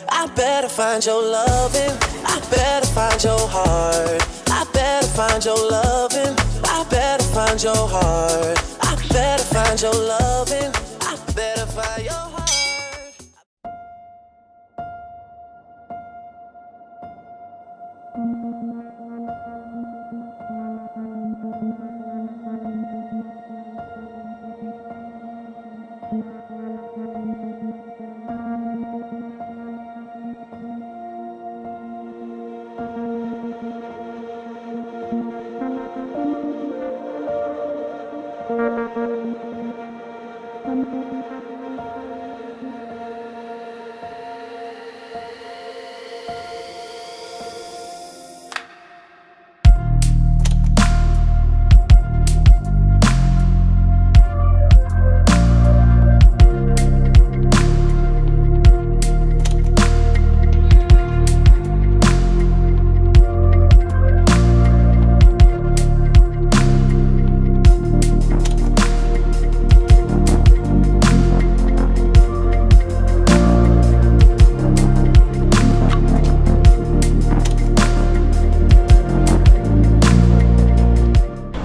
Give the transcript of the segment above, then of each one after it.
I better find your loving. I better find your heart. I better find your loving. I better find your heart. I better find your loving. I better find your heart.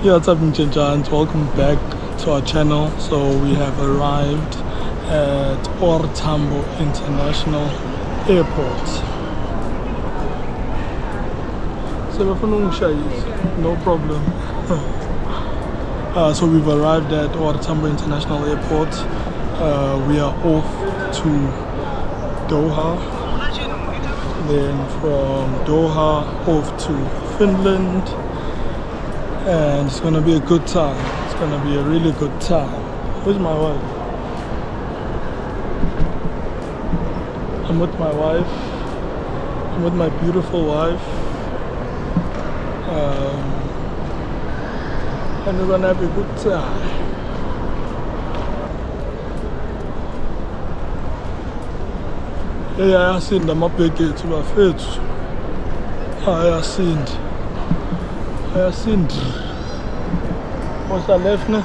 Yeah, what's up, Mzwandile? Welcome back to our channel. So we have arrived at Overweight International Airport. No problem. So we've arrived at Overweight International Airport. We are off to Doha. Then from Doha off to Finland. And it's gonna be a good time. It's gonna be a really good time. Where's my wife? I'm with my wife. I'm with my beautiful wife. And we're gonna have a good time. Hey, I seen them up again to my face. I seen. What's that left now?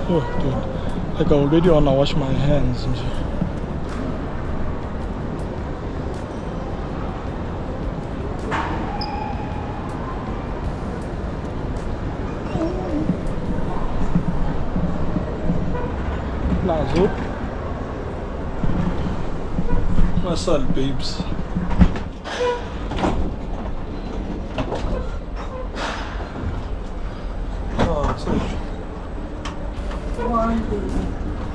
Oh, dude. Like I already wanna wash my hands. Nazo. What's up, babes?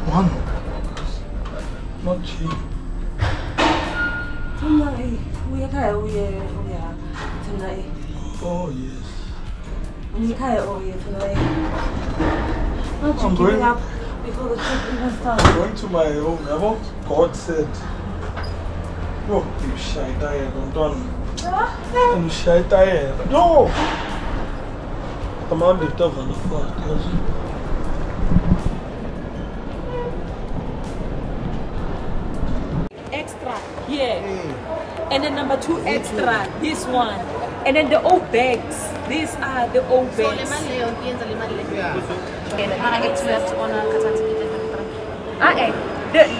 One. Not cheap. Oh yes. I'm going up before the trip even starts. I'm going to my home. God said, "Oh, you shy tired. I'm done. I'm shy tired. No. I'm on the top of the floor. Yeah, and then number 2 extra, this one, and then the old bags. These are the old bags.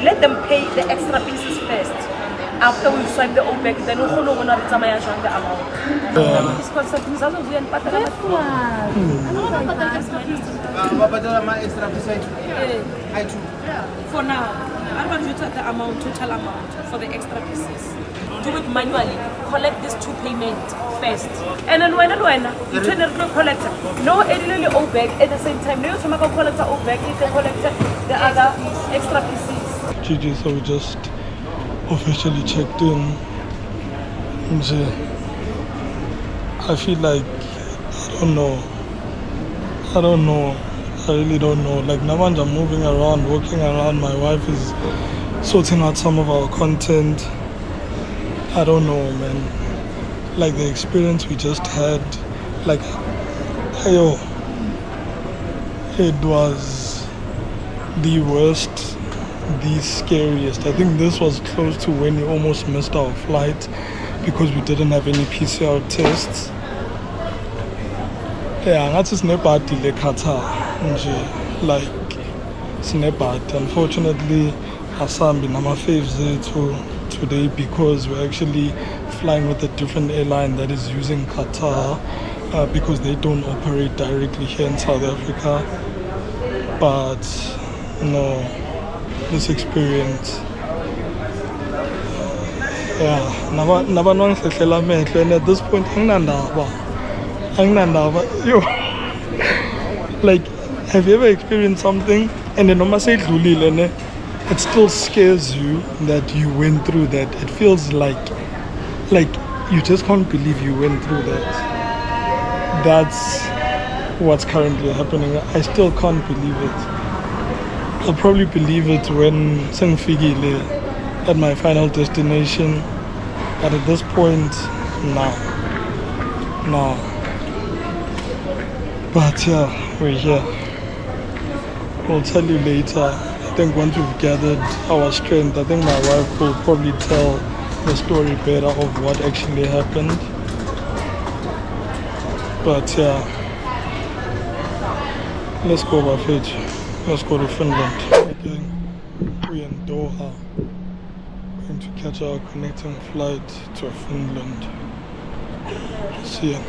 Let them pay the extra pieces first. After we swipe the old bag, then we'll know when the amount. This concept is also weird, but for now. I'm going to take the amount, total amount for the extra pieces. Do it manually. Collect these 2 payments first. And then when you turn it collect no any old bag at the same time. No, you can collect the old bag, you can collect the other extra pieces. GG, so we just officially checked in. And, I feel like I don't know. I really don't know. Like now I'm moving around, walking around. My wife is sorting out some of our content. I don't know, man. Like the experience we just had, like, it was the worst, the scariest. I think this was close to when we almost missed our flight because we didn't have any PCR tests. Yeah, that's just nebati le Qatar. Like Snapchat. Unfortunately, asambi nama-faves today because we're actually flying with a different airline that is using Qatar because they don't operate directly here in South Africa. But no, this experience, and at this point, like, have you ever experienced something and then it still scares you that you went through that? It feels like you just can't believe you went through that. That's what's currently happening. I still can't believe it. I'll probably believe it when Sengfigile at my final destination. But at this point, no. But yeah, we're here. We'll tell you later. I think once we've gathered our strength, I think my wife will probably tell the story better of what actually happened. But yeah, let's go, Bafeji. Let's go to Finland. Again, we're in Doha. Going to catch our connecting flight to Finland. See ya.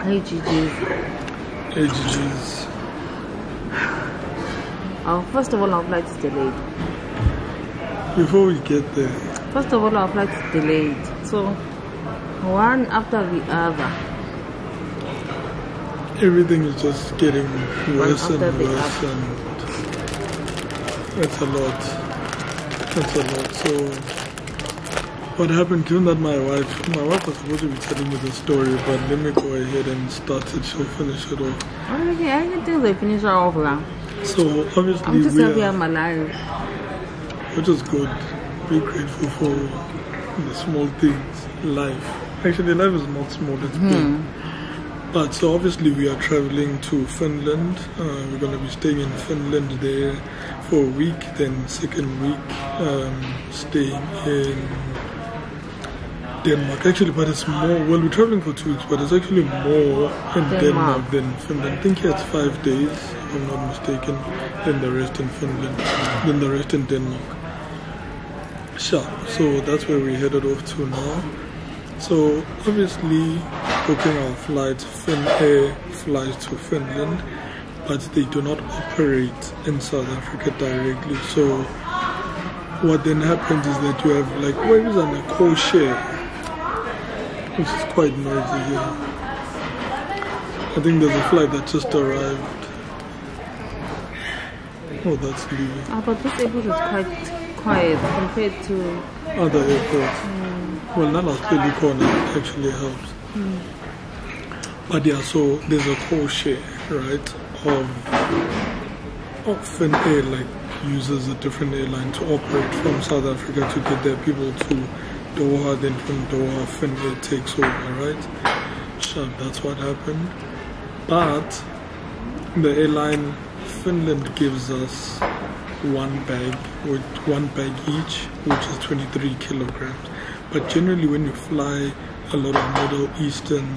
Hey GGs. Hey GGs. First of all, our flight is delayed. Before we get there, first of all, our flight is delayed. So, one after the other. Everything is just getting worse and worse, and it's a lot. It's a lot. So, what happened, given that my wife was supposed to be telling me the story, but let me go ahead and start it. She'll finish it off. Okay, I can think they finish it off now. So obviously I'm just happy I'm alive. Which is good. Be grateful for the small things. Life. Actually, life is not small, it's big. But so obviously we are traveling to Finland. We're going to be staying in Finland there for a week. Then second week staying in Denmark. Actually, but it's more, well, we're traveling for 2 weeks, but it's actually more in Denmark than Finland. I think here it's 5 days, if I'm not mistaken, then the rest in Finland, then the rest in Denmark. Sure. So that's where we're headed off to now. So obviously booking our flights, Finnair flies to Finland. but they do not operate in South Africa directly. So what then happens is that you have like waves and a co-share, which is quite noisy here. I think there's a flight that just arrived. Oh, that's leaving. But this airport is quite quiet compared to other airports. Well, none of the corner actually helps. But yeah, so there's a co-share, right, of Finnair, like uses a different airline to operate from South Africa to get their people to Doha, then from Doha Finnair takes over, right? So that's what happened. But the airline Finland gives us one bag each, which is 23 kilograms. But generally when you fly a lot of Middle Eastern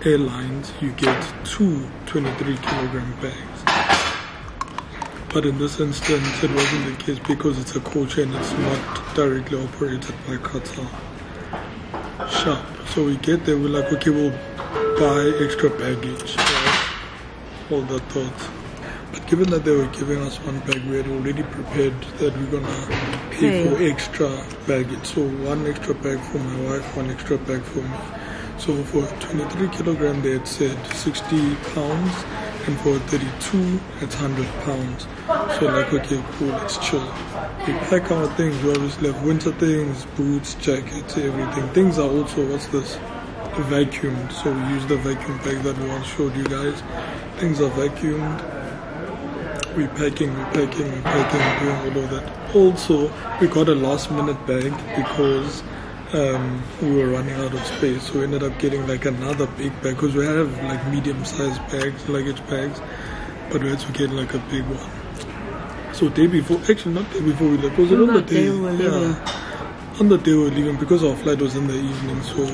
airlines, you get two 23 kilogram bags. But in this instance it wasn't the case because it's a coach and it's not directly operated by Qatar. Sharp. So we get there, we're like, okay, we'll buy extra baggage, right? All that thought. But given that they were giving us one bag, we had already prepared that we're gonna pay for extra baggage. So one extra bag for my wife, one extra bag for me. So for 23 kilogram they had said 60 pounds, and for 32 it's 100 pounds. So like, okay, cool, let's chill. We pack our things. We obviously have winter things, boots, jackets, everything. Things are also, what's this, vacuumed. So we use the vacuum bag that we once showed you guys. Things are vacuumed. We're packing, doing all of that. Also, we got a last minute bag because we were running out of space. So we ended up getting like another big bag because we have like medium sized bags, luggage bags, but we had to get like a big one. So day before, actually not day before we left, was it on the day? On the day we were leaving because our flight was in the evening. So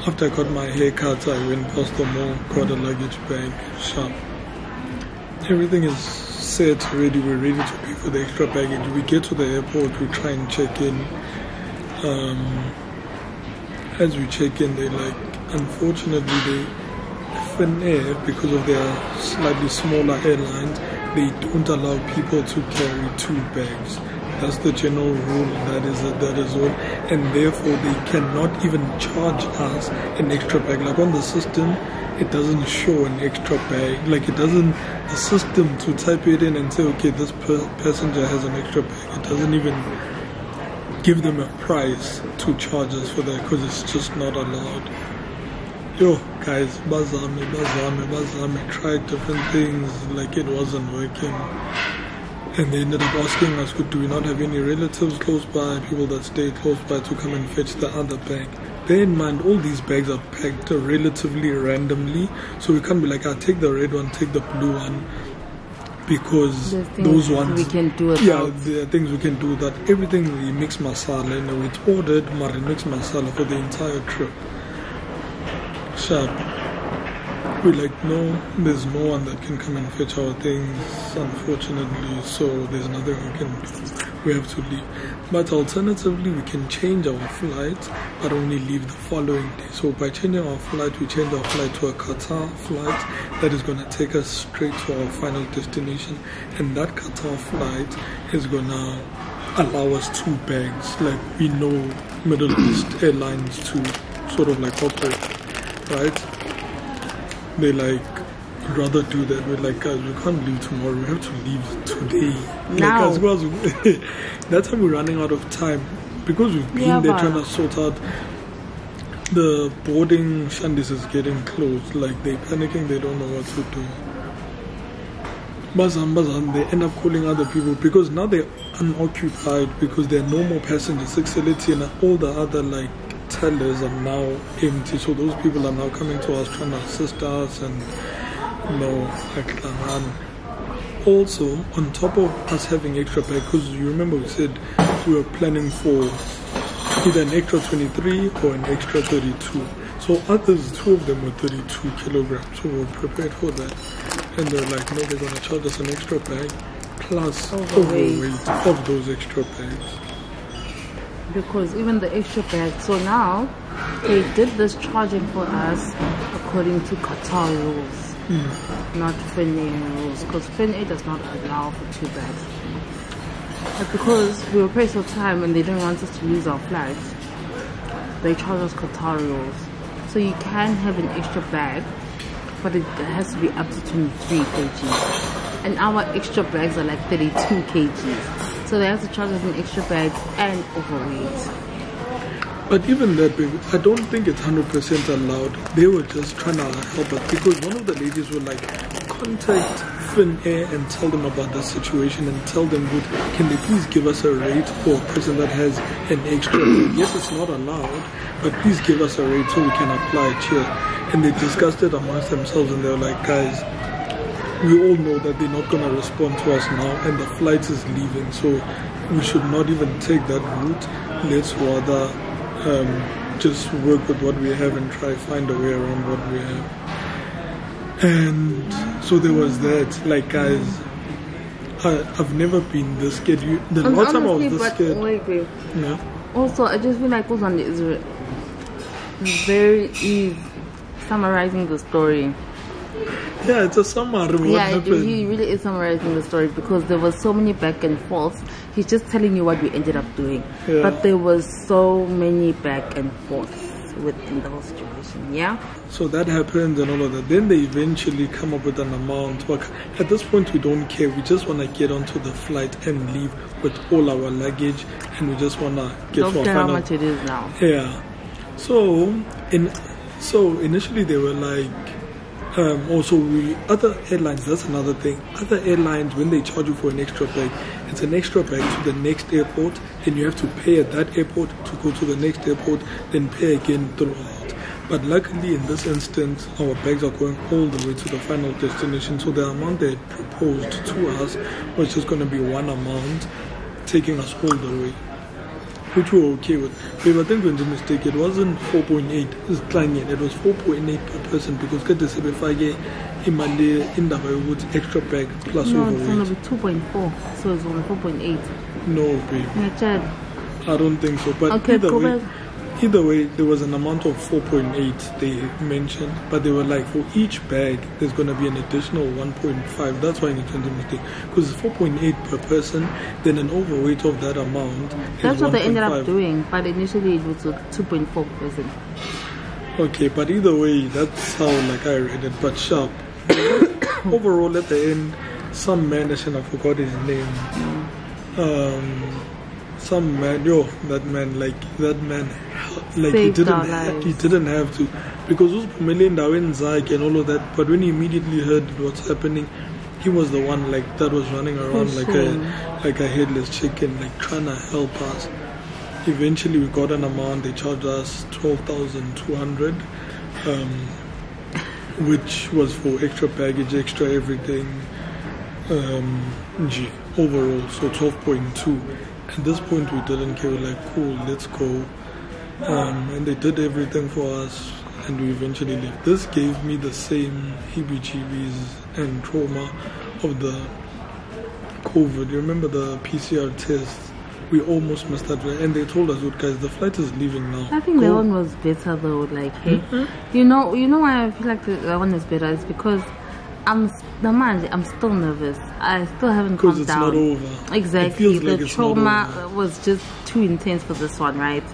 after I got my haircut, I went past the mall, got a luggage bag, sharp. Everything is set, ready, we're ready to pay for the extra baggage. We get to the airport, we try and check in. As we check in, they like, unfortunately, Finnair, because of their slightly smaller airlines, they don't allow people to carry two bags. That's the general rule, that is all, and therefore they cannot even charge us an extra bag. Like on the system, it doesn't show an extra bag. Like it doesn't, the system to type it in and say, okay, this passenger has an extra bag, it doesn't even give them a price to charge us for that because it's just not allowed. Yo, guys, bazame, tried different things, like it wasn't working. And they ended up asking us, do we not have any relatives close by, people that stay close by to come and fetch the other bag? Bear in mind, all these bags are packed relatively randomly, so we can't be like, take the red one, take the blue one, because those ones we can do it. Yeah, there are things we can do that. Everything we mix masala, and it's ordered mix masala for the entire trip. Sharp. We're like, no, there's no one that can come and fetch our things, unfortunately, so there's nothing we can do. We have to leave. But alternatively, we can change our flight, but only leave the following day. So by changing our flight, we change our flight to a Qatar flight that is going to take us straight to our final destination. And that Qatar flight is going to allow us two bags. Like we know Middle East airlines to sort of like operate, right? They like rather do that. We're like, guys, we can't leave tomorrow, we have to leave today. Now. Like, as well as that's how we're running out of time because we've been there trying to sort out the boarding. Shandis is getting close, like they're panicking, they don't know what to do. Bazan, they end up calling other people because now they're unoccupied because there are no more passengers. Facility and all the other like tellers are now empty, so those people are now coming to us trying to assist us and also on top of us having extra bag, because you remember we said we were planning for either an extra 23 or an extra 32, so others, two of them were 32 kilograms, so we were prepared for that. And they're like, no, they're going to charge us an extra bag plus overweight of those extra bags. Because even the extra bag, so now they did this charging for us according to Qatar rules. not Finland rules, because Finland does not allow for 2 bags. But because we were pressed for time and they didn't want us to lose our flights, they charge us Qatar rules. So you can have an extra bag, but it has to be up to 23 kgs. And our extra bags are like 32 kgs. So they have to charge us an extra bag and overweight. But even that, baby, I don't think it's 100% allowed. They were just trying to help us, because one of the ladies were like, contact Finnair and tell them about the situation and tell them, can they please give us a rate for a person that has an extra bag? Yes, it's not allowed, but please give us a rate so we can apply it here. And they discussed it amongst themselves, and they were like, guys, we all know that they're not going to respond to us now, and the flight is leaving, so we should not even take that route. Let's rather just work with what we have and try find a way around what we have. And so there was that. Like, guys, I've never been this scared. The last time I was this scared. Wait. Yeah. Also, I just feel like Mzwandile is very summarizing the story. Yeah, it's a summary. Yeah, he really is summarizing the story, because there was so many back and forths. He's just telling you what we ended up doing. Yeah. But there was so many back and forths within the whole situation, yeah? So that happens and all of that. Then they eventually come up with an amount. At this point, we don't care. We just want to get onto the flight and leave with all our luggage. And we just want to get to our final... how much it is now. Yeah. So initially they were like... other airlines, that's another thing. Other airlines, when they charge you for an extra bag, it's an extra bag to the next airport, then you have to pay at that airport to go to the next airport, then pay again throughout. But luckily in this instance, our bags are going all the way to the final destination, so the amount they had proposed to us was just going to be one amount, taking us all the way, which we were okay with. But I think when the mistake, it wasn't 4.8, it was 4.8 per person, because get this befage imali in the extra bag plus overweight. No, it's going to be 2.4, so it's only 4.8. No, babe. Yeah, I don't think so. But okay, either way, there was an amount of 4.8 they mentioned, but they were like, for each bag there's going to be an additional 1.5. That's why it turned a mistake, because it's 4.8 per person, then an overweight of that amount. That's what they ended up doing, but initially it was 2.4 per person. Okay, but either way, that's how like I read it. But sharp. Overall, at the end, some man, I forgot his name. Some man, he didn't have to, because those million and all of that. But when he immediately heard what's happening, he was the one like that was running around like a headless chicken, like trying to help us. Eventually, we got an amount. They charged us 12,200, which was for extra baggage, extra everything. Overall, so 12.2. At this point we didn't care, like cool, let's go. And they did everything for us, and we eventually left. This gave me the same heebie-jeebies and trauma of the COVID. You remember the PCR test? We almost missed that, and they told us, guys, the flight is leaving now. I think that one was better though, like, hey, you know why I feel like that one is better is because I'm still nervous. I still haven't calmed down. Because it's not over. Exactly. Like the trauma was just too intense for this one, right?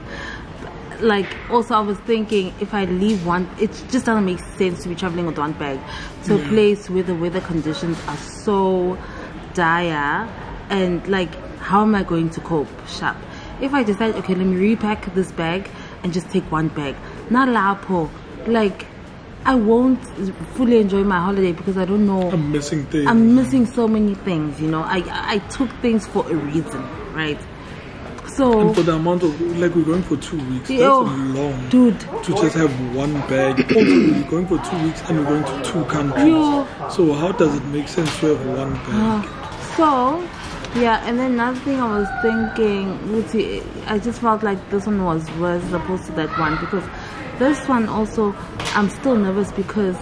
Like, also I was thinking, if I leave one, it just doesn't make sense to be traveling with one bag to a place where the weather conditions are so dire, and like, how am I going to cope? Sharp. If I decide, okay, let me repack this bag and just take one bag, not lapo, like, I won't fully enjoy my holiday because I don't know. I'm missing things. I'm missing so many things, you know. I took things for a reason, right? So, and for the amount of, like, we're going for 2 weeks. That's long, dude. To just have one bag. Also, we're going for 2 weeks and we're going to 2 countries. So how does it make sense to have one bag? So, yeah, and then another thing I was thinking, I just felt like this one was worse as opposed to that one, because this one also, I'm still nervous because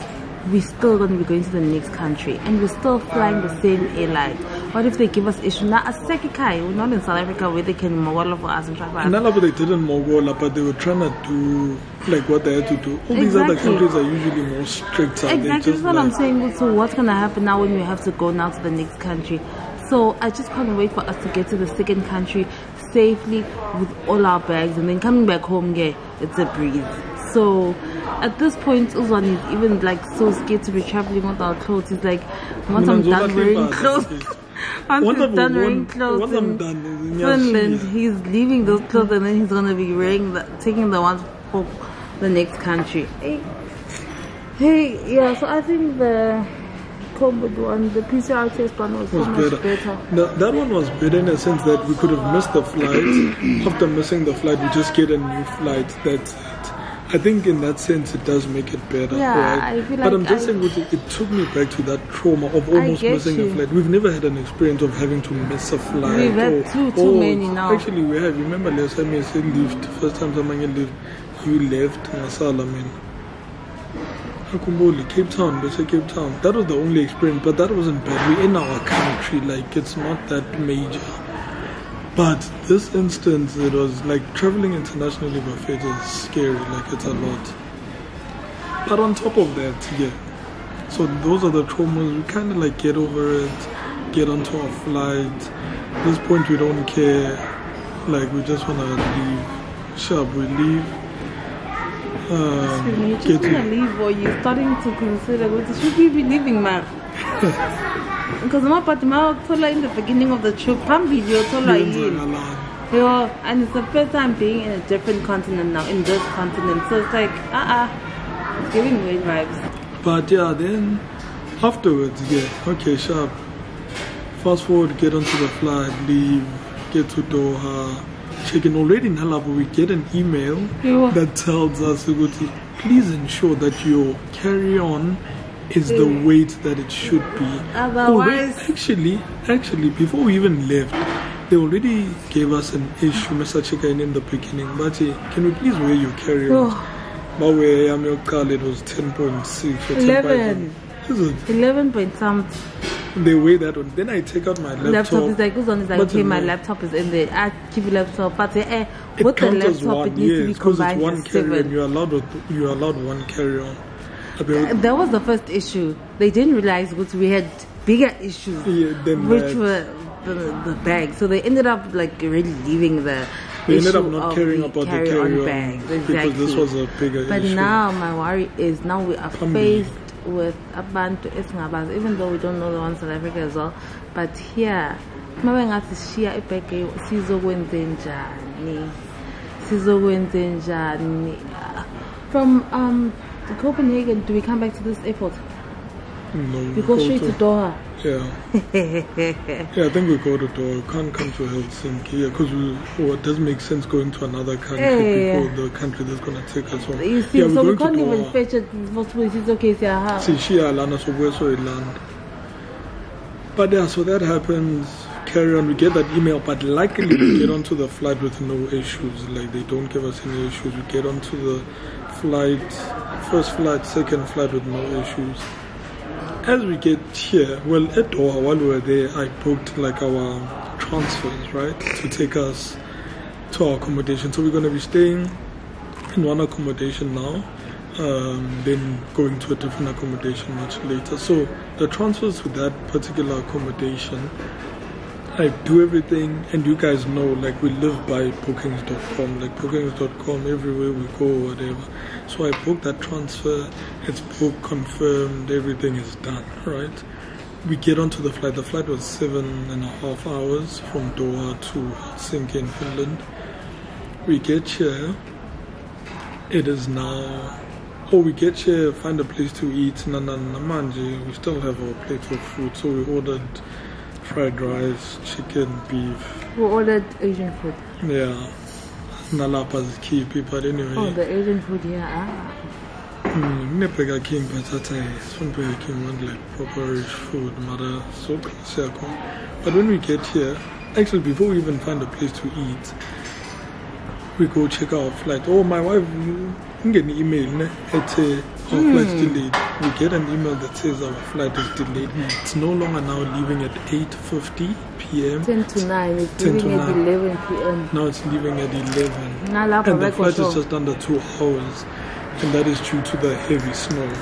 we're still going to be going to the next country and we're still flying the same airline. What if they give us issue? Now, we're not in South Africa where they can mogol for us and try and not they didn't mogol, but they were trying to do like what they had to do. All these other countries are usually more strict. Exactly, that's what I'm saying. So what's gonna happen now when we have to go now to the next country? So I just can't wait for us to get to the second country safely with all our bags, and then coming back home, it's a breeze. So at this point, Uzwan is even like so scared to be traveling with our clothes. He's like, once I'm done wearing clothes, once I'm done wearing clothes in Finland, he's leaving those clothes and then he's gonna be taking the ones for the next country. Hey, yeah. So I think the COVID one, the PCR test one was so much better. That one was better in a sense that we could have missed the flight. After missing the flight, we just get a new flight. That's it. I think in that sense it does make it better. Yeah, right? I feel but like I'm just saying it took me back to that trauma of almost missing a flight. We've never had an experience of having to miss a flight. We've had too many now. Actually, we have. Remember last time you said lived, first time someone lived, you left Masala, man. Cape Town, they say Cape Town. That was the only experience, but that wasn't bad. We're in our country, like it's not that major. But this instance, it was like traveling internationally by flight is scary, like it's a lot. But on top of that, yeah. So those are the traumas. We kind of like get over it, get onto our flight. At this point, we don't care. Like we just want to leave. Sharp, we leave. You're just gonna leave, or you're starting to consider should we be leaving, man? Because my partner in the beginning of the trip, and it's the first time being in a different continent now, in this continent. So it's like, it's giving weird vibes. But yeah, then afterwards, okay, sharp. Fast forward, get onto the flight, leave, get to Doha. Checking already in Halabo, we get an email that tells us, please ensure that your carry-on is the weight that it should be. Otherwise, actually, before we even left, they already gave us an issue, Mr. Checking in the beginning. But can we please weigh your carry-on? But where I'm your car, it was 10.6 or 11. 11 point something. They weigh that one. Then I take out my laptop. Is like, okay, my laptop is in there. I keep your laptop, but with the laptop, it needs to be combined one with carry-on. 7. You're allowed one carry-on. That was the first issue. They didn't realize we had bigger issues, which were the bag. So they ended up like really leaving the. They ended up not caring about the carry-on bags. Exactly. Because this was a bigger issue. But now my worry is now we are faced with abantu esingabazi, even though we don't know the one in South Africa as well. But here, from Copenhagen, do we come back to this airport? No, we go straight to Doha. Yeah. Yeah, I think we go to Doha. We can't come to Helsinki because it doesn't make sense going to another country before the country that's going to take us home. You see, so we can't even fetch it. It's okay, but yeah, so that happens. Carry on. We get that email, but luckily we get onto the flight with no issues. Like they don't give us any issues. We get onto the flight, first flight, second flight with no issues. As we get here, well, at Doha, while we were there, I booked like our transfers, right, to take us to our accommodation. So we're going to be staying in one accommodation now, then going to a different accommodation much later. So the transfers to that particular accommodation, I do everything, and you guys know, like we live by bookings.com, like bookings.com everywhere we go or whatever. So I booked that transfer, it's booked, confirmed, everything is done, right? We get onto the flight. The flight was 7.5 hours from Doha to Helsinki in Finland. We get here, it is now, we get here, find a place to eat, we still have our plates of food, so we ordered fried rice, chicken, beef. We ordered Asian food. Yeah. Nalapa's key, but anyway. Oh, the Asian food, yeah. Burger King, but some Burger King want like proper food, mother, so but when we get here, actually before we even find a place to eat, we go check our flight. Oh, my wife get an email at our flight's delayed. We get an email that says our flight is delayed. It's no longer now leaving at 8:50 p.m. 10 to 9. It's 10 to leaving at 9. 11 p.m. Now it's leaving at 11. Now, And the flight is just under 2 hours. And that is due to the heavy snow.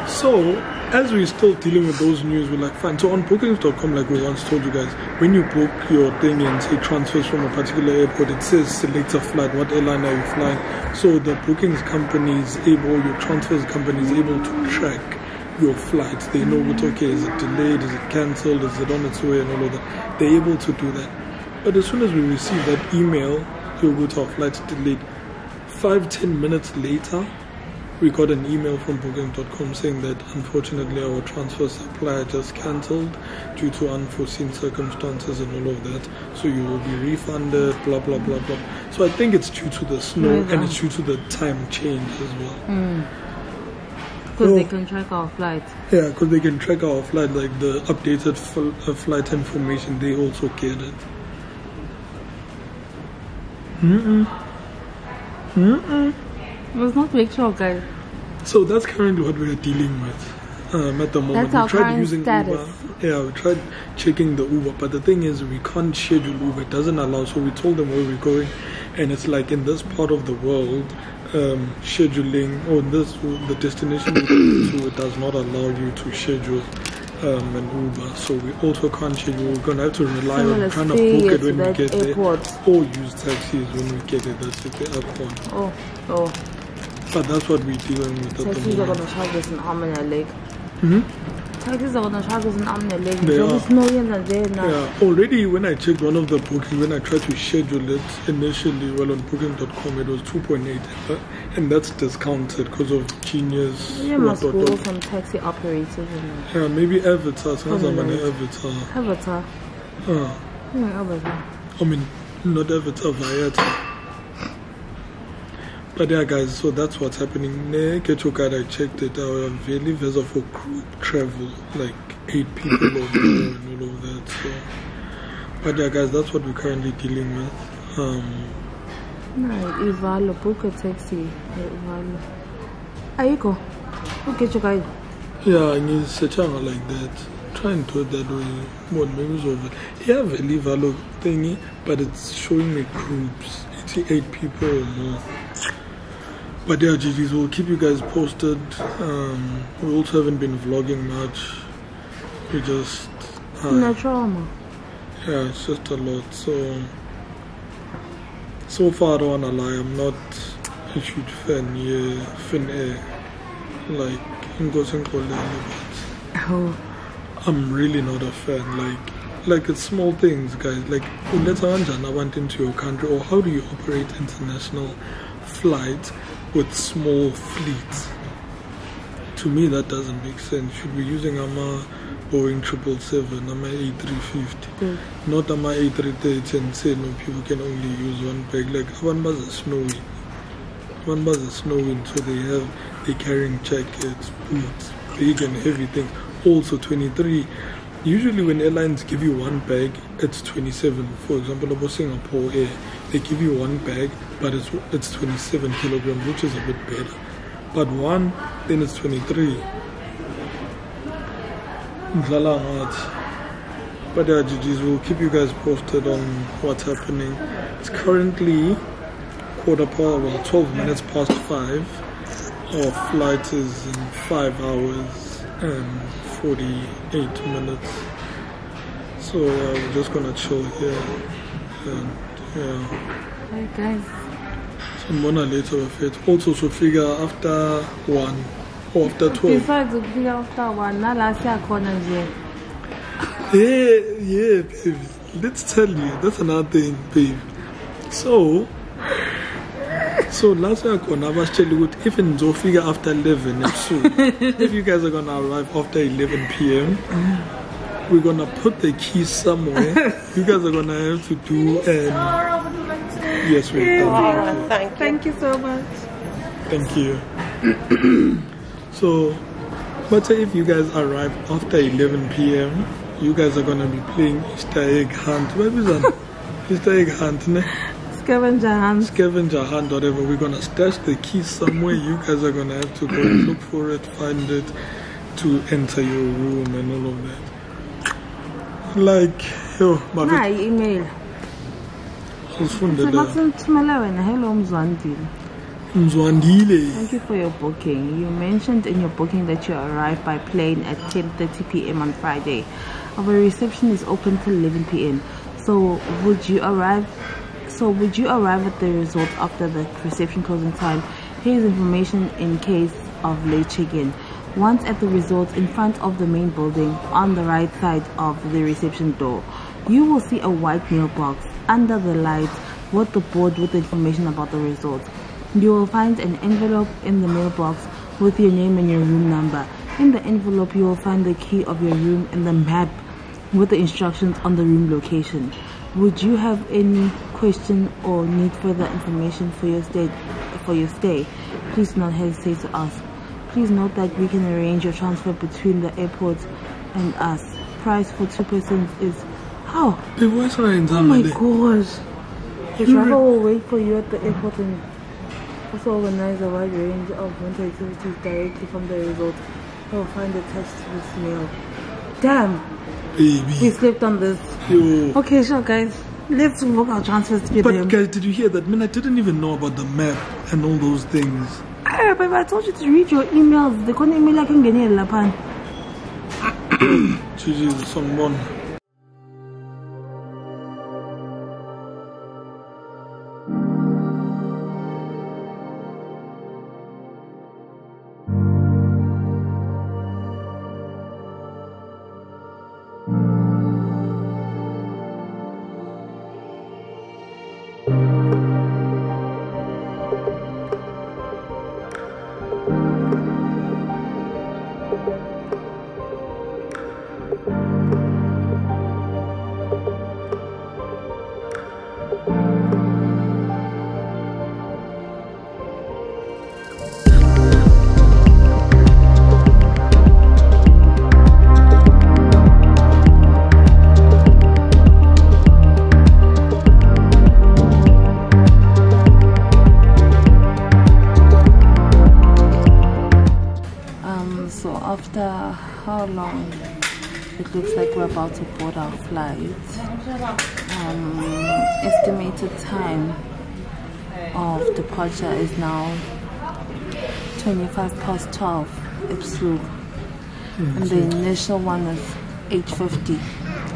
So, as we're still dealing with those news, we're like, fine. So on bookings.com, like we once told you guys, when you book your thing and say transfers from a particular airport, it says select a flight, what airline are you flying? So the bookings company is able, your transfers company is able to track your flights. They know what, okay, is it delayed, is it cancelled, is it on its way, and all of that. They're able to do that. But as soon as we receive that email, our flight's delayed, 5-10 minutes later, we got an email from booking.com saying that unfortunately our transfer supplier just cancelled due to unforeseen circumstances and all of that. So you will be refunded, blah, blah, blah, blah. So I think it's due to the snow and it's due to the time change as well. Because they can track our flight. Yeah, because they can track our flight, like the updated flight information, they also get it. Let's not make sure, guys. So that's currently what we are dealing with at the moment. That's our we tried current using status. Uber. Yeah, we tried checking the Uber, but the thing is we can't schedule Uber. It doesn't allow. So we told them where we're going, and it's like in this part of the world, scheduling or the destination we're going to, it does not allow you to schedule an Uber. So we also can't schedule. We're gonna have to rely on trying to book it when we get there, or use taxis when we get it. That's at the airport. Oh. But that's what we're dealing with at the Taxis are moment. going to charge us an arm and a leg. Taxis are going to charge us an arm and a leg. They are. Yeah. Already when I checked one of the bookings, when I tried to schedule it initially, well on booking.com it was 2.8, and that's discounted because of Genius. You must go from taxi operators. Yeah, maybe Avatar. Avatar. Avatar. I mean, not Avatar, Viator. But yeah, guys, so that's what's happening. Get your card, I checked it. Our very visa for group travel, like 8 people or more and all of that. So, but yeah, guys, that's what we're currently dealing with. Ivalo, book a taxi. Ivalo. Ayiko, book get your guide. Yeah, I need a channel like that. Try and do it that way. What maybe it's over. Yeah, a Ivalo thingy, but it's showing me groups. It's 8 people or more. But yeah, GGs, we'll keep you guys posted. We also haven't been vlogging much. We just... no trauma. Yeah, it's just a lot. So far, I don't wanna lie, I'm not a huge fan. Yeah, Finnair. Like, but I'm really not a fan. Like it's small things, guys. Like, let's I went into your country, or how do you operate international flights with small fleets? To me, that doesn't make sense. Should be using a Boeing 777, a A350, not a A330, and say no, people can only use one bag. Like one bus is snowing, so they're carrying jackets, boots, big and heavy things. Also 23. Usually when airlines give you one bag, it's 27. For example, about Singapore Air, they give you one bag, but it's 27 kilograms, which is a bit better. But one, then it's 23. But yeah, GGs, we'll keep you guys posted on what's happening. It's currently 12 minutes past 5. Our flight is in 5 hours and 48 minutes. So we're just gonna chill here. And yeah. Hi guys. So Mona later with it. Also, so figure after 1 or after 12. Besides the figure after 1, now last year corner here. Yeah, babe. Let's tell you. That's another thing, babe. So last year I was telling you, even though figure after 11, if you guys are gonna arrive after 11 p.m., we're gonna put the keys somewhere. You guys are gonna have to do yes, we Thank you so much. Thank you. So, but if you guys arrive after 11 p.m., you guys are gonna be playing Easter egg hunt. What is that? Easter egg hunt, ne? Scavenger hunt. Scavenger hunt, whatever. We're gonna stash the keys somewhere. You guys are gonna have to go and look for it, find it, to enter your room and all of that. Like, yo, but Nah, email. Hello, Mzwandile. Mzwandile. Thank you for your booking. You mentioned in your booking that you arrived by plane at 10:30 p.m. on Friday. Our reception is open till 11 p.m. So would you arrive at the resort after the reception closing time? Here's information in case of late check-in. Once at the resort, in front of the main building, on the right side of the reception door, you will see a white mailbox under the light with the board with information about the resort. You will find an envelope in the mailbox with your name and your room number. In the envelope, you will find the key of your room and the map with the instructions on the room location. Would you have any question or need further information for your stay? Please do not hesitate to ask. Please note that we can arrange your transfer between the airport and us. Price for 2 persons is how? The voice lines Oh my gosh. The driver will wait for you at the airport and also organize a wide range of winter activities directly from the resort. You will find attached to this mail. Damn. Baby. We slept on this. Yo. Okay, sure guys. Let's book our transfers to But them. guys, did you hear that? Man, I didn't even know about the map and all those things. But I told you to read your emails. They couldn't email like in Lapan. Jesus, someone. After how long? It looks like we're about to board our flight. Estimated time of departure is now 12:25. Ipswich. And the initial one was 8:50.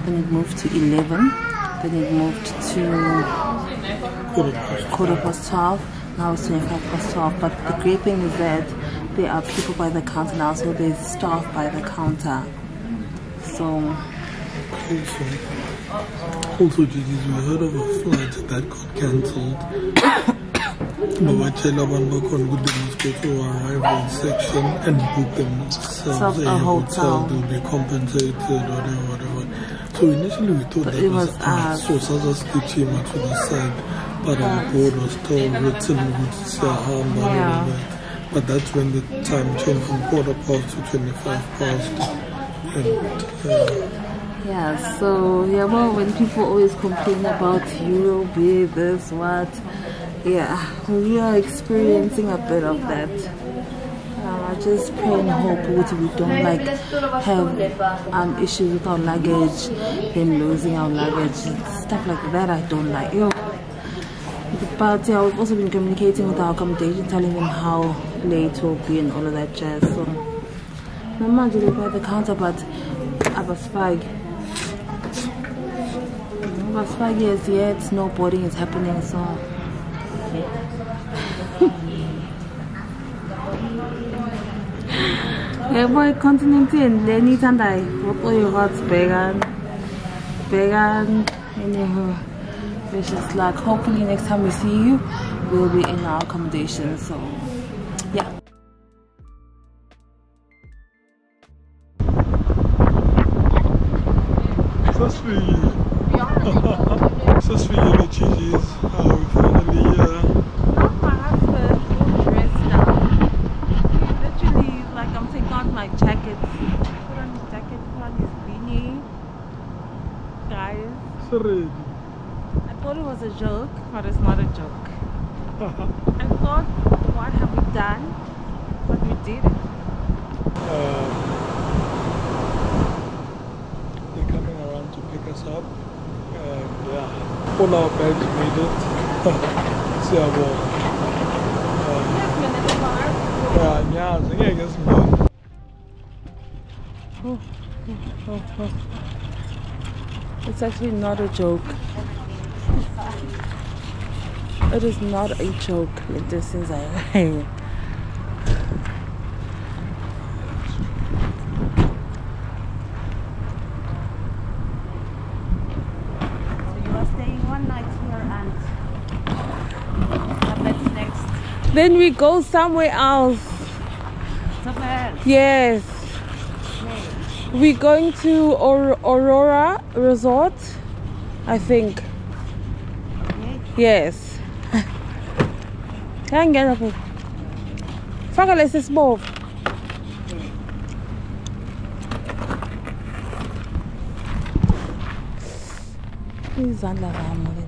Then it moved to 11. Then it moved to 12:15. Now it's 12:25. But the great thing is that there are people by the counter now, so there's staff by the counter. So Also, Jesus, we heard of a flight that got cancelled. But what tell abantu bakhona ukuthi they must go to arrival section and book themselves a hotel. They'll be compensated, whatever. So initially we thought that was us. So Siza stitched to the side, but our board was still written with Sahamba and all that. But that's when the time changed from 15:15 to 25:15. yeah, so well, when people always complain about Europe, this, what, we are experiencing a bit of that. I just pray and hope that we don't have issues with our luggage, them losing our luggage, stuff like that. I don't like. But we've also been communicating with our accommodation, telling them how late we'll be and all of that jazz. So I'm not really by the counter, but I was 5 years yet, no boarding is happening, so yeah, boy, continental, Lenny and I, what are your hearts, vegan, anyhow. Wish us luck. Hopefully next time we see you, we'll be in our accommodation. So yeah. So sweet. So sweet, the GGs. We finally Not my husband. Dressed now. Literally, like I'm taking out my jacket. Put on his jacket. Put on his beanie. Guys. so ready. I thought it was a joke, but it's not a joke. I thought, what have we done? But we did it. They're coming around to pick us up, and yeah, all our bags made it. It's actually not a joke. It is not a joke. This is a then we go somewhere else. Yes. We're going to Aurora Resort, I think. Yes. Hangena pho. Faka lesi sibovu. Izandla zami ke.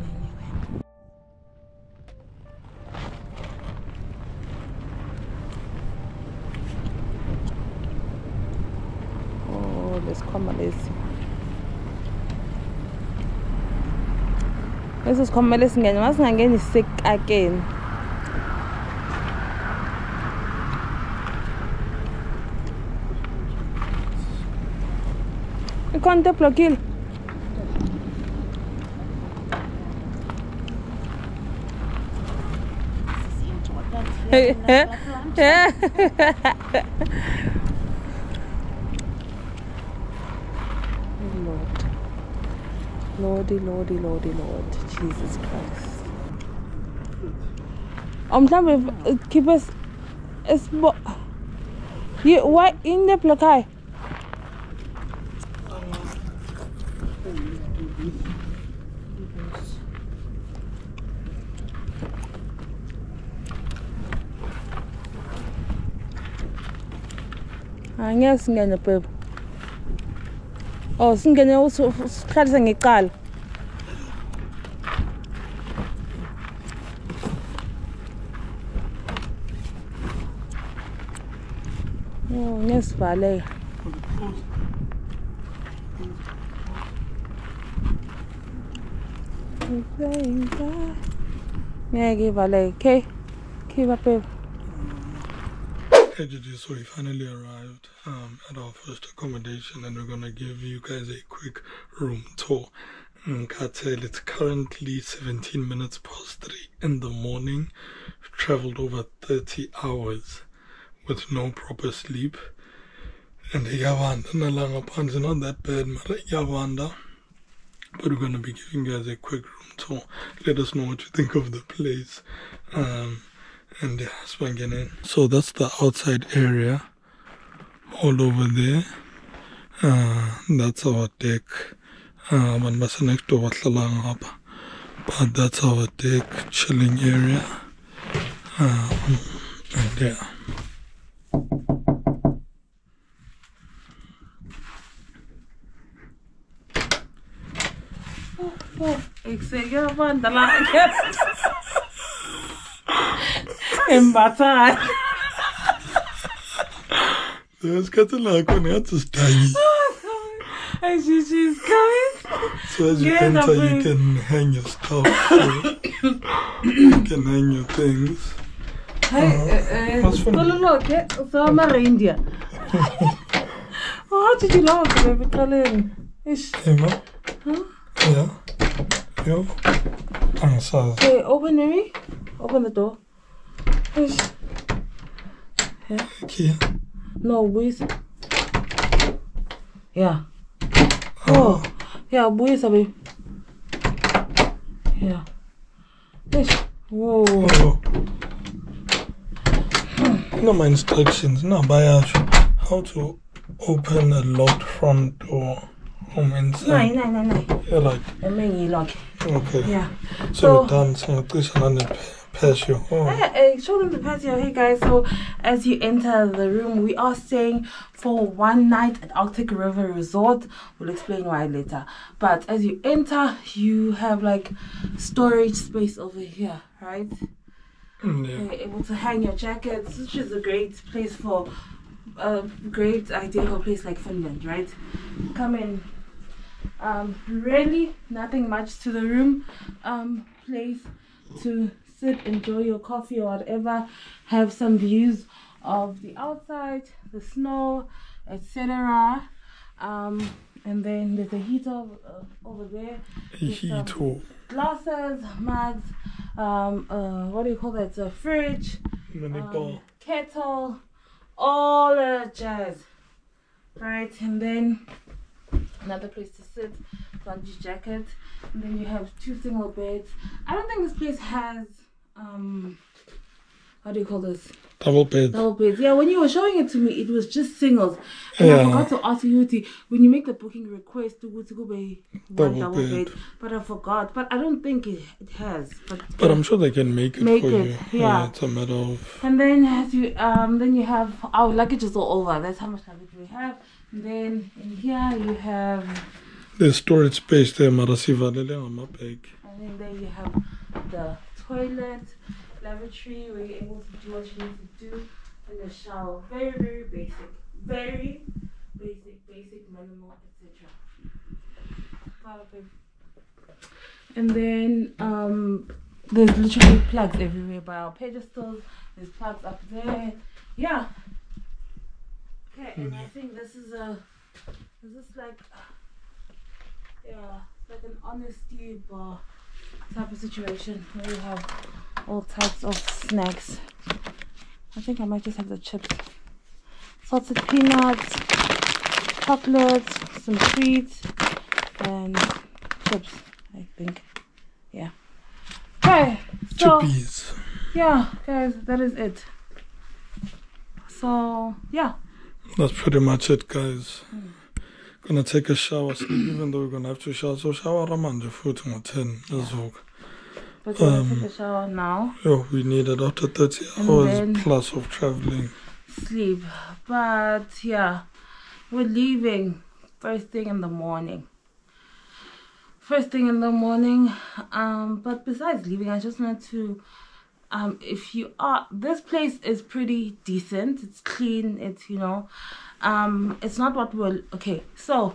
This is commonly singing. I must again is sick again. You can't deploy kill. Lordy, Lordy, Lordy, Lord, Jesus Christ. I'm trying to keep us. Why in the plakai? I'm not singing a pub. Oh, singing also starting a call. Oh, yes, Valley. Yeah, give Valley. Okay, keep up. So we finally arrived at our first accommodation, and we're gonna give you guys a quick room tour. Katel, it's currently 17 minutes past 3 in the morning. We've traveled over 30 hours with no proper sleep, and Yawanda not that bad, Yawanda. But we're gonna be giving you guys a quick room tour. Let us know what you think of the place. And yeah, swinging in. So that's the outside area, all over there. That's our deck. Next door, but that's our deck, chilling area. And yeah. There's Catalan when it's tiny. And she's coming. So as you enter, you can hang your stuff. So you can hang your things. So I'm a reindeer. How did you know, baby? Colin? Emma? Huh? Yeah. Yo. Okay, open me. Open the door. Yeah. Key. No, with. Yeah. Oh. Yeah, with baby. Yeah. Whoa. Oh. No, my instructions. No, by how to open a locked front door home inside. No. Yeah, like. I mean, you lock. Okay. Yeah. So we're done. So this is another patio. Oh. Yeah, show them the patio. Hey guys, so as you enter the room, we are staying for one night at Arctic River Resort. We'll explain why later. But as you enter, you have like storage space over here, right? Yeah. You're able to hang your jackets, which is a great place for a great idea for a place like Finland, right? Come in. Really nothing much to the room. Place to sit, enjoy your coffee or whatever, have some views of the outside, the snow, etc. And then there's a heater over there. Heater. Glasses, mugs, what do you call that? A fridge, kettle, all the jazz, right? And then another place to sit, bungee jacket, and then you have 2 single beds. I don't think this place has how do you call this? Double beds. Double beds. Yeah, when you were showing it to me, it was just singles. And I forgot to ask you, when you make the booking request to go by one double bed. But I forgot. But I don't think it has. But I'm sure they can make it for you. Yeah. It's a matter of. And then you have our luggage is all over. That's how much luggage we have. And then in here you have the storage space there, Mzwandile on my bag. And then there you have the toilet, lavatory, where you're able to do what you need to do, and the shower. Very, very basic. Very basic, minimal, etc. And then there's literally plugs everywhere by our pedestals. There's plugs up there. Yeah. Okay, and I think this is like an honesty bar type of situation where you have all types of snacks. I think I might just have the chips, salted peanuts, chocolates, some sweets, and chips. I think, yeah. Okay, so chippies. Yeah, guys, that is it. So yeah, that's pretty much it, guys. Gonna take a shower, even though we're gonna have to shower. So shower Ramanja foot on 10 as well. But we're gonna take a shower now. Yeah, we need it after 30 hours plus of traveling. Sleep. But yeah, we're leaving first thing in the morning. But besides leaving, I just wanted to this place is pretty decent. It's clean. It's it's not what so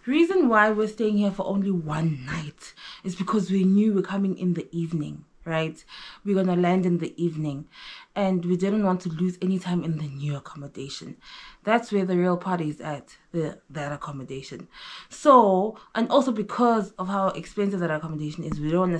reason why we're staying here for only one night is because we knew we're coming in the evening, right? We're gonna land in the evening, and we didn't want to lose any time in the new accommodation. That's where the real party is at, that accommodation. So, and also because of how expensive that accommodation is, we don't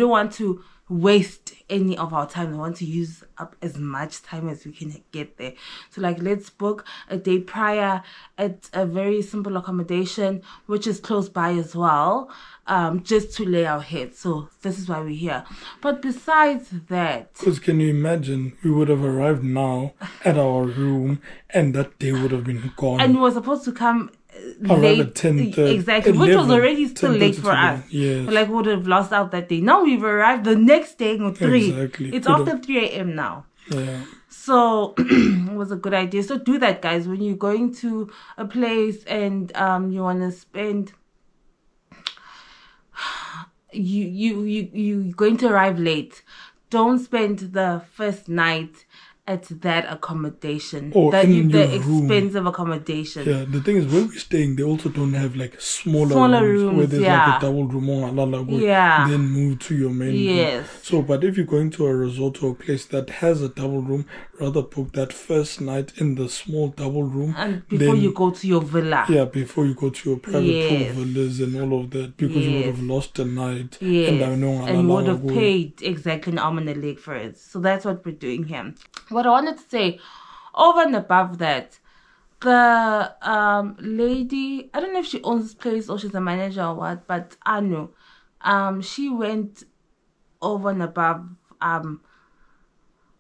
want to waste any of our time. We want to use up as much time as we can get there. So let's book a day prior at a very simple accommodation which is close by as well, just to lay our heads. So this is why we're here. But besides that, because can you imagine, we would have arrived now at our room and that day would have been gone, and we were supposed to come late at 10, exactly, 11, which was already still late for us. Yes. We would have lost out that day. Now we've arrived the next day at 3. Exactly. It's after 3 a.m. now. Yeah. So it was a good idea. So do that, guys. When you're going to a place and you want to spend, you're going to arrive late. Don't spend the first night at that accommodation, the expensive accommodation. Yeah, the thing is, where we're staying, they also don't have smaller rooms where there's a double room then move to your main room. So, but if you're going to a resort or a place that has a double room, rather book that first night in the small double room, and before you go to your villa. Yeah, before you go to your private pool villas and all of that, because you would have lost a night. And would have paid exactly an arm and a leg for it. So that's what we're doing here. What I wanted to say, over and above that, the lady, I don't know if she owns this place or she's a manager or what, but I know she went over and above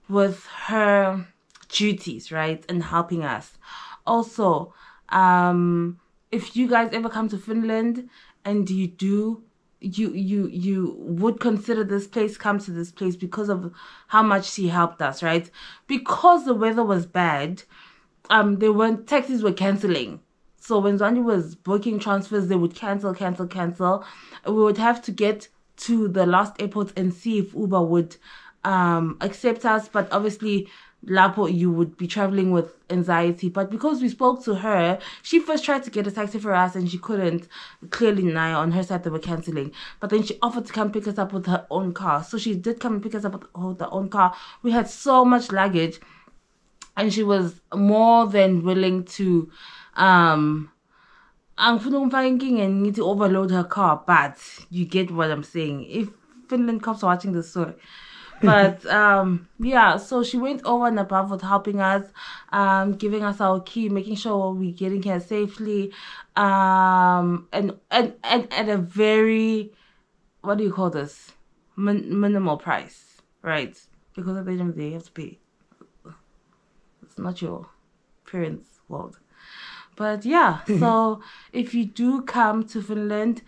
with her duties, right, and helping us. Also, if you guys ever come to Finland and you do you would consider this place, come to this place because of how much she helped us, right? Because the weather was bad, taxis were canceling. So when Mzwandile was booking transfers, they would cancel. We would have to get to the last airport and see if Uber would accept us. But obviously, Lapo, you would be traveling with anxiety. But because we spoke to her, she first tried to get a taxi for us and she couldn't. Clearly, Naya, on her side, they were canceling. But then she offered to come pick us up with her own car. So she did come and pick us up with her own car. We had so much luggage. And she was more than willing to and to overload her car, but you get what I'm saying. If Finland cops are watching this story. But yeah, so she went over and above with helping us, giving us our key, making sure we're getting here safely, and at a very, what do you call this, minimal price, right? Because at the end of the day, you have to pay. It's not your parents' world. But yeah, so if you do come to Finland,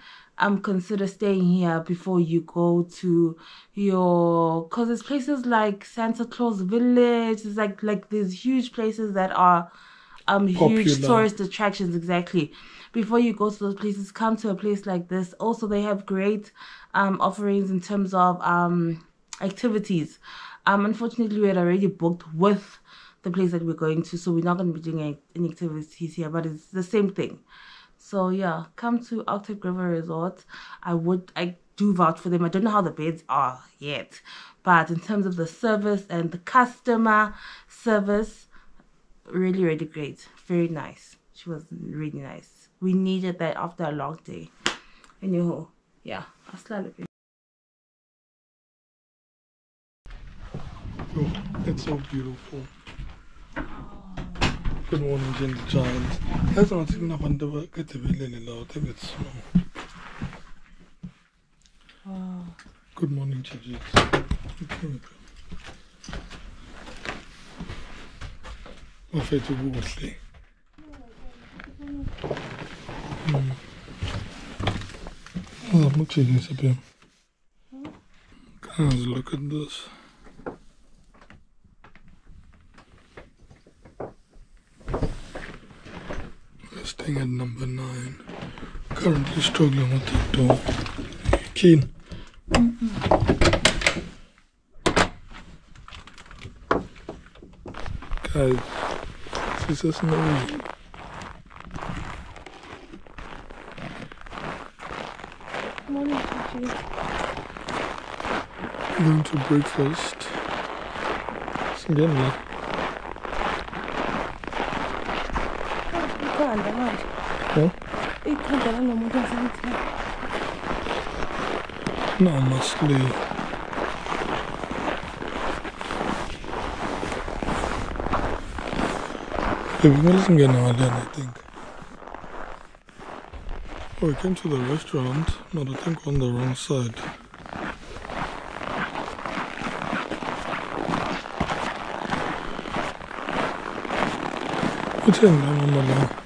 consider staying here before you go to because there's places like Santa Claus Village. It's like these huge places that are huge tourist attractions, exactly. Before you go to those places, come to a place like this. Also, they have great offerings in terms of activities. Unfortunately, we had already booked with the place that we're going to, so we're not going to be doing any activities here, but it's the same thing. So yeah, come to Arctic River Resort. I do vouch for them. I don't know how the beds are yet, but in terms of the service and the customer service, really, really great. Very nice. She was really nice. We needed that after a long day. Anyhow, yeah, oh, it's so beautiful. Good morning, gentle giant. That's not enough on the get to be little. I think it's small. Wow. Good morning, Gigi. I'm afraid to go sleep. Oh, I'm checking something. Guys, look at this. Staying at number 9. Currently struggling with the door. Keen. Guys, Siza snowy. Going to breakfast. It's again like. Huh? No, mostly. Baby, listen again now, I think. Oh, we came to the restaurant, but I think on the wrong side. What's in there, Mama?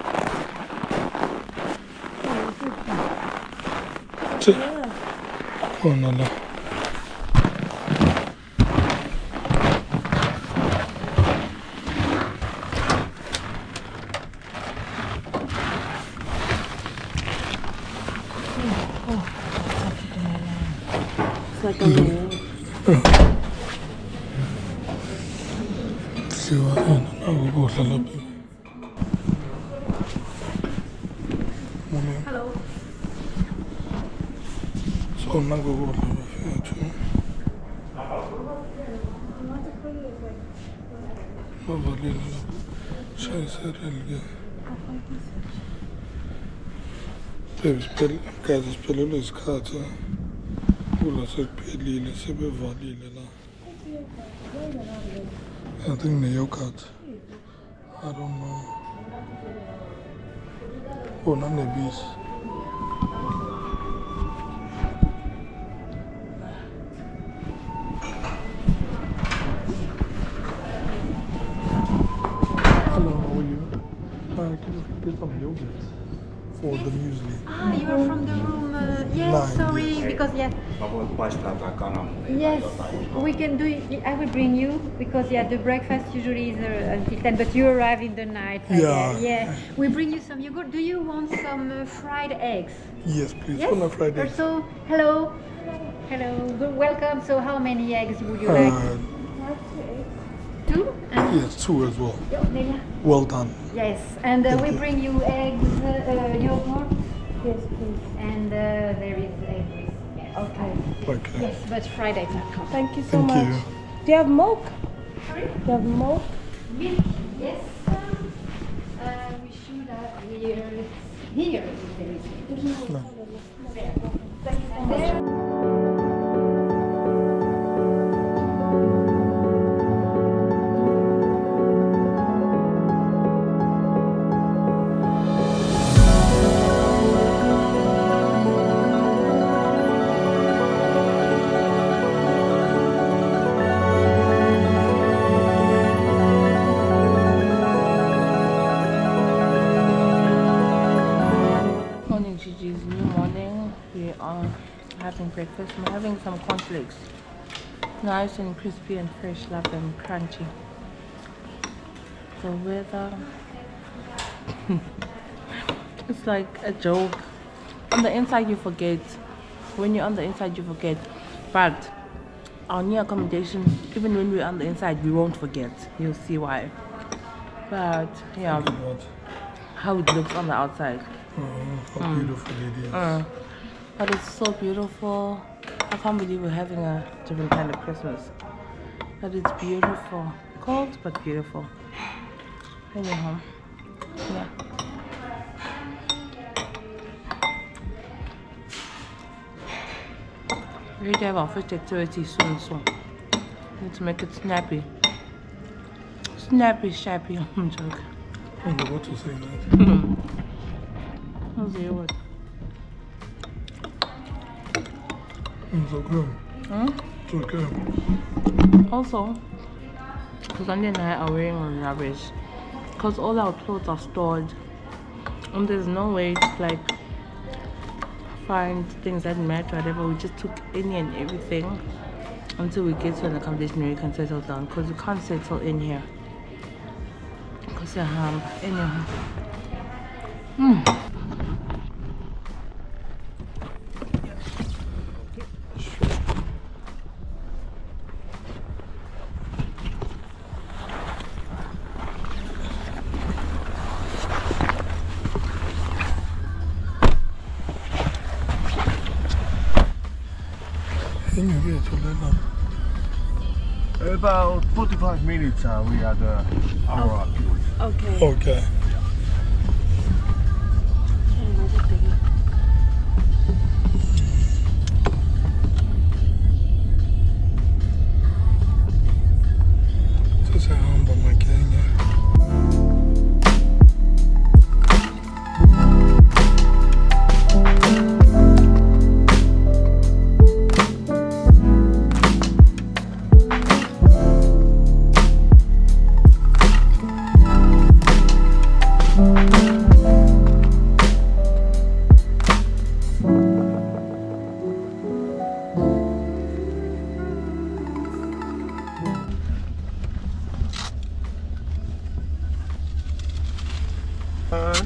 Oh, no, no. It's like a little. Hello. So I'm not going to go to guys, spellolo isikhathi kula sekuphelile sebevalile la. I think the yogurt. I don't know. Oh, not the bees. Hello, how are you? Can you get some yogurt? for the muesli. Ah, you are from the room. Yes, sorry, because yes, we can do it. I will bring you because the breakfast usually is until 10, but you arrive in the night. Yeah. We bring you some yogurt. Do you want some fried eggs? Yes, please. Yes. On a Friday. Also, hello. Welcome. So, how many eggs would you like? 2? Yes, 2 as well. Well done. Yes, and we bring you eggs, yogurt. Yes, please. And there is eggs. Okay. Okay. Yes, but Friday. Thank you so Thank much. you. Do you have milk? Sorry? Do you have milk? Milk. Yes. We should have here. Here there is. No. There. Breakfast. I'm having some cornflakes, nice and crispy and fresh, love them crunchy. The weather, it's like a joke. On the inside you forget. When you're on the inside you forget, but our new accommodation, even when we're on the inside we won't forget. You'll see why. But yeah, how it looks on the outside. How beautiful it is. But it's so beautiful. I can't believe we're having a different kind of Christmas. But it's beautiful. Cold but beautiful. Anyhow, yeah. We're going to have our first activity soon, so need to make it snappy. Snappy, shappy. I'm joking. I don't know what to say now. How's your word? It's okay. It's okay. Also, because Andy and I are wearing rubbish, because all our clothes are stored, and there's no way to like find things that match, whatever. We just took any and everything until we get to an accommodation where we can settle down, because we can't settle in here. Because anyhow. About 45 minutes we are the our activity. Okay. Okay. Sasa hamba Kenya.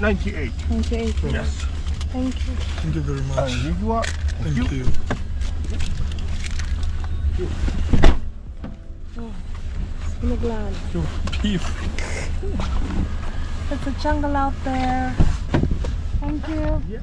$98. 28. Yes. Thank you. Thank you very much. Thank you. I'm glad. Your beef. It's a jungle out there. Thank you. Yeah.